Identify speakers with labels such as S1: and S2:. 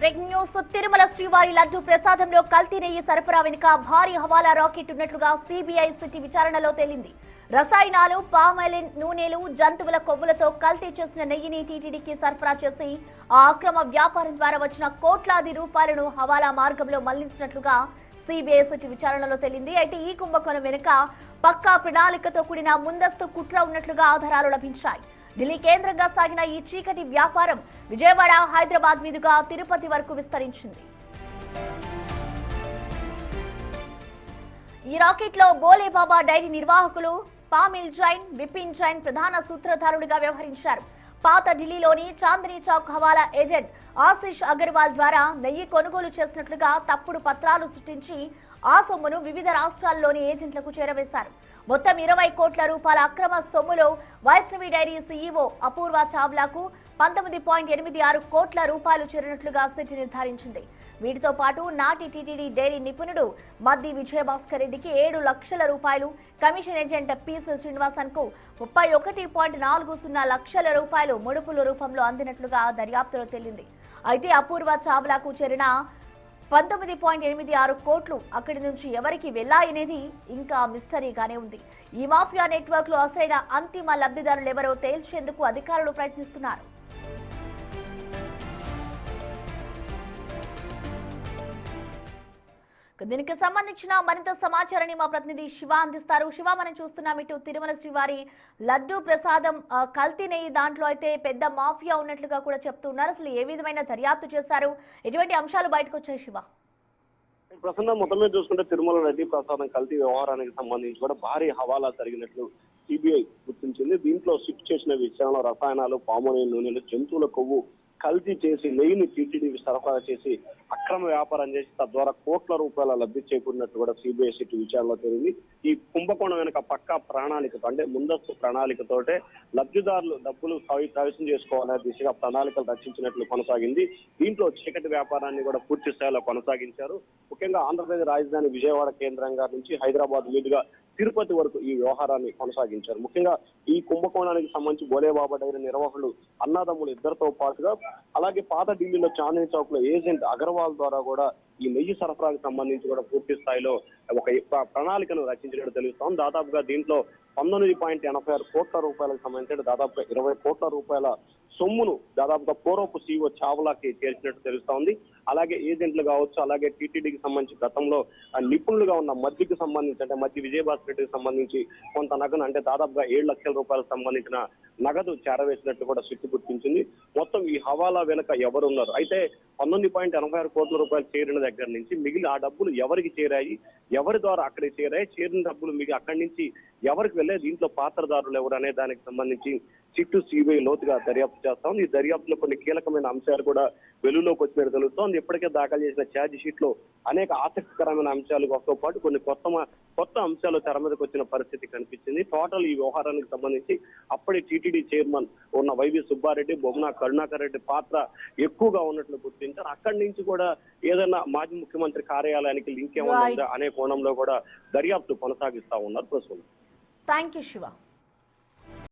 S1: Break news. Tirumala శ్రీవారి లడ్డు ప్రసాదంలో కల్తీ నెయ్యి సరఫరా వెనుక భారీ హవాలా రాకెట్ ఉన్నట్లుగా సిబిఐ సిటీ విచారణలో తేలింది. రసాయనాలు, పామాయిలిన్ నూనెలు, జంతువుల కొవ్వులతో కల్తీ చేసిన నెయ్యిని టీటీడీకి సరఫరా చేసి ఆ అక్రమ వ్యాపారం ద్వారా వచ్చిన కోట్లాది రూపాయలను హవాలా మార్గంలో మళ్లించినట్లుగా సిబిఐ సిటీ విచారణలో తేలింది. అయితే ఈ కుంభకోణం వెనుక పక్కా ప్రణాళికతో కూడిన ముందస్తు కుట్ర ఉన్నట్లుగా ఆధారాలు లభించాయి. ఢిల్లీ కేంద్రంగా సాగిన ఈ చీకటి వ్యాపారం విజయవాడ, హైదరాబాద్ మీదుగా తిరుపతి వరకు విస్తరించింది. ఈ రాకెట్ లో బోలేబాబా డైరీ నిర్వాహకులు పామిల్ జైన్, విపిన్ జైన్ ప్రధాన సూత్రధారుడిగా వ్యవహరించారు. పాత ఢిల్లీలోని చాందనీ చౌక్ హవాలా ఏజెంట్ ఆశిష్ అగర్వాల్ ద్వారా నెయ్యి కొనుగోలు చేసినట్లుగా తప్పుడు పత్రాలు సృష్టించి ఆ సొమ్మును వివిధ రాష్ట్రాల్లోని ఏజెంట్లకు చేరవేశారు. మొత్తం 20 కోట్ల రూపాయల అక్రమ సొమ్ములో వైష్ణవి డైరీ సీఈఓ అపూర్వ చావ్లాకు 19.86 కోట్ల రూపాయలు చేరినట్లుగా సిటీ నిర్ధారించింది. వీటితో పాటు నాటి టీటీడీ డైరీ నిపుణుడు మద్ది విజయభాస్కర్ రెడ్డికి 7 లక్షల రూపాయలు, కమిషన్ ఏజెంట్ పీసీ శ్రీనివాసన్ కు 31.40 లక్షల రూపాయలు ముడుపుల రూపంలో అందినట్లుగా దర్యాప్తులో తేలింది. అయితే అపూర్వ చావ్లాకు చేరిన 19.86 కోట్లు అక్కడి నుంచి ఎవరికి వెళ్లాయనేది ఇంకా మిస్టరీగానే ఉంది. ఈ మాఫియా నెట్వర్క్ లో అసలైన అంతిమ లబ్ధిదారులు ఎవరో తేల్చేందుకు అధికారులు ప్రయత్నిస్తున్నారు. దీనికి సంబంధించిన మరింత సమాచారాన్ని మా ప్రతినిధి శివ అందిస్తారు. శివ, మనం చూస్తున్నాం ఇటు తిరుమల శ్రీవారి లడ్డు ప్రసాదం కల్తీ నెయ్యి దాంట్లో అయితే పెద్ద మాఫియా ఉన్నట్లుగా కూడా చెప్తున్నారు. అసలు ఏ విధమైన దర్యాప్తు చేశారు, ఎటువంటి అంశాలు బయటకు వచ్చాయి శివ?
S2: ప్రసన్న మొత్తం మీద చూసుకుంటే తిరుమల లడ్డు ప్రసాదం కల్తీ వ్యవహారానికి సంబంధించి కూడా భారీ హవాలా జరిగినట్లు సిబిఐ గుర్తించింది. దీంట్లో షిఫ్ట్ చేసిన విషయంలో రసాయనాలు, పామోనియం నూనెలు, జంతువుల కొవ్వు కల్తీ చేసి నెయ్యిని టీటీడీ సరఫరా చేసి అక్రమ వ్యాపారం చేసి తద్వారా కోట్ల రూపాయల లబ్ధి చేకూరినట్టు కూడా సిబిఐ సిటీ విచారణలో తేలింది. ఈ కుంభకోణం వెనుక పక్కా ప్రణాళికతో అంటే ముందస్తు ప్రణాళికతోటే లబ్ధిదారులు డబ్బులు కైవసం చేసుకోవాలనే దిశగా ప్రణాళికలు రచించినట్లు కొనసాగింది. దీంట్లో చీకటి వ్యాపారాన్ని కూడా పూర్తి స్థాయిలో కొనసాగించారు. ముఖ్యంగా ఆంధ్రప్రదేశ్ రాజధాని విజయవాడ కేంద్రంగా నుంచి హైదరాబాద్ మీదుగా తిరుపతి వరకు ఈ వ్యవహారాన్ని కొనసాగించారు. ముఖ్యంగా ఈ కుంభకోణానికి సంబంధించి బోలేబాబా డైరీ నిర్వాహకులు అన్నదమ్ములు ఇద్దరితో పాటుగా అలాగే పాత ఢిల్లీలో చాందనీ చౌక్ లో ఏజెంట్ అగర్వాల్ ద్వారా కూడా ఈ నెయ్యి సరఫరాకు సంబంధించి కూడా పూర్తి స్థాయిలో ఒక ప్రణాళికను రచించినట్టు తెలుస్తోంది. దాదాపుగా దీంట్లో 19.86 కోట్ల రూపాయలకు సంబంధించి దాదాపుగా 20 కోట్ల రూపాయల సొమ్మును దాదాపుగా పూర్వపు సీఓ చావ్లాకి చేర్చినట్టు తెలుస్తోంది. అలాగే ఏజెంట్లు కావచ్చు, అలాగే టీటీడీకి సంబంధించి గతంలో నిపుణులుగా ఉన్న మద్దికి సంబంధించి అంటే మద్ది విజయభాస్కర్ రెడ్డికి సంబంధించి కొంత నగదు అంటే దాదాపుగా 7 లక్షల రూపాయలకు సంబంధించిన నగదు చేరవేసినట్టు కూడా సిట్టు గుర్తించింది. మొత్తం ఈ హవాలా వెనుక ఎవరున్నారు అయితే 19.86 కోట్ల రూపాయలు చేరిన దగ్గర నుంచి మిగిలిన ఆ డబ్బులు ఎవరికి చేరాయి, ఎవరి ద్వారా అక్కడికి చేరాయి, చేరిన డబ్బులు మిగిలి అక్కడి నుంచి ఎవరికి వెళ్ళే, దీంట్లో పాత్రదారులు ఎవరు అనే దానికి సంబంధించి సిట్టు సిబిఐ లోతుగా దర్యాప్తు చేస్తా ఉంది. ఈ దర్యాప్తులో కొన్ని కీలకమైన అంశాలు కూడా వెలుగులోకి వచ్చినట్టు తెలుస్తోంది. ఇప్పటికే దాఖలు చేసిన ఛార్జ్ షీట్ లో అనేక ఆసక్తికరమైన అంశాలతో పాటు కొన్ని కొత్త అంశాలు తెర మీదకి వచ్చిన పరిస్థితి కనిపించింది. టోటల్ ఈ వ్యవహారానికి సంబంధించి అప్పటి టీటీడీ చైర్మన్ ఉన్న వైవి సుబ్బారెడ్డి, బొమ్మన కరుణాకర్ రెడ్డి పాత్ర ఎక్కువగా ఉన్నట్లు గుర్తించారు. అక్కడి నుంచి కూడా ఏదైనా మాజీ ముఖ్యమంత్రి కార్యాలయానికి లింక్ ఏమైనా ఉందా అనే కోణంలో కూడా దర్యాప్తు కొనసాగిస్తా ఉన్నారు ప్రస్తుతం.
S1: Thank you Shiva.